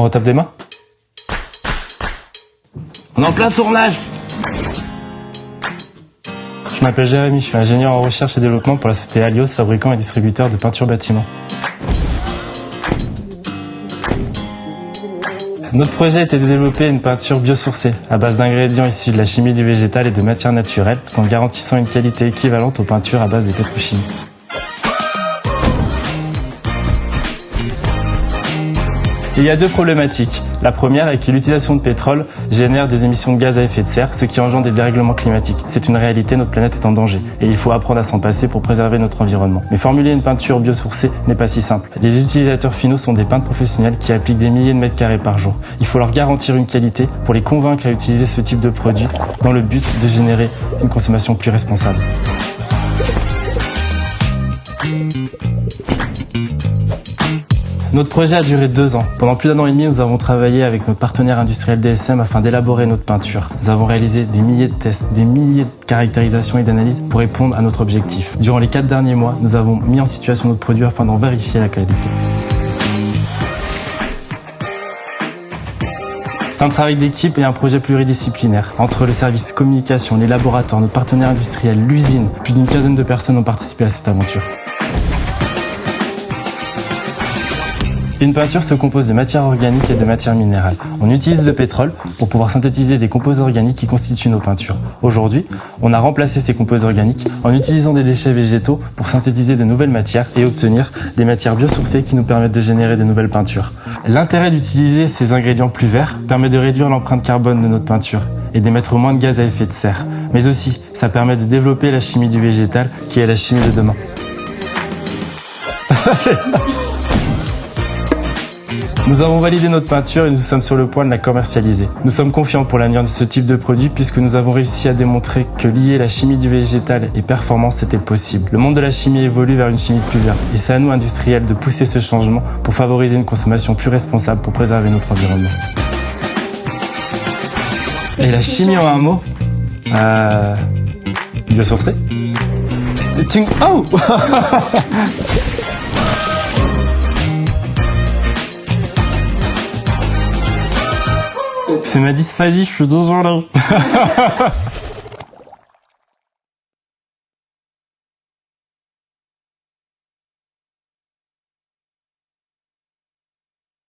On retape des mains? On est en plein tournage. Je m'appelle Jérémy, je suis ingénieur en recherche et développement pour la société Alios, fabricant et distributeur de peinture bâtiment. Notre projet était de développer une peinture biosourcée à base d'ingrédients issus de la chimie du végétal et de matières naturelles, tout en garantissant une qualité équivalente aux peintures à base de pétrochimie. Il y a deux problématiques. La première est que l'utilisation de pétrole génère des émissions de gaz à effet de serre, ce qui engendre des dérèglements climatiques. C'est une réalité, notre planète est en danger et il faut apprendre à s'en passer pour préserver notre environnement. Mais formuler une peinture biosourcée n'est pas si simple. Les utilisateurs finaux sont des peintres professionnels qui appliquent des milliers de mètres carrés par jour. Il faut leur garantir une qualité pour les convaincre à utiliser ce type de produit dans le but de générer une consommation plus responsable. Notre projet a duré 2 ans. Pendant plus d'1 an et demi, nous avons travaillé avec notre partenaire industriel DSM afin d'élaborer notre peinture. Nous avons réalisé des milliers de tests, des milliers de caractérisations et d'analyses pour répondre à notre objectif. Durant les 4 derniers mois, nous avons mis en situation notre produit afin d'en vérifier la qualité. C'est un travail d'équipe et un projet pluridisciplinaire. Entre le service communication, les laboratoires, notre partenaire industriel, l'usine, plus d'une quinzaine de personnes ont participé à cette aventure. Une peinture se compose de matières organiques et de matières minérales. On utilise le pétrole pour pouvoir synthétiser des composés organiques qui constituent nos peintures. Aujourd'hui, on a remplacé ces composés organiques en utilisant des déchets végétaux pour synthétiser de nouvelles matières et obtenir des matières biosourcées qui nous permettent de générer de nouvelles peintures. L'intérêt d'utiliser ces ingrédients plus verts permet de réduire l'empreinte carbone de notre peinture et d'émettre moins de gaz à effet de serre. Mais aussi, ça permet de développer la chimie du végétal qui est la chimie de demain. Nous avons validé notre peinture et nous sommes sur le point de la commercialiser. Nous sommes confiants pour l'avenir de ce type de produit puisque nous avons réussi à démontrer que lier la chimie du végétal et performance était possible. Le monde de la chimie évolue vers une chimie plus verte et c'est à nous industriels de pousser ce changement pour favoriser une consommation plus responsable pour préserver notre environnement. Et la chimie en un mot? Biosourcée? Oh! C'est ma dysphasie, je suis désolé.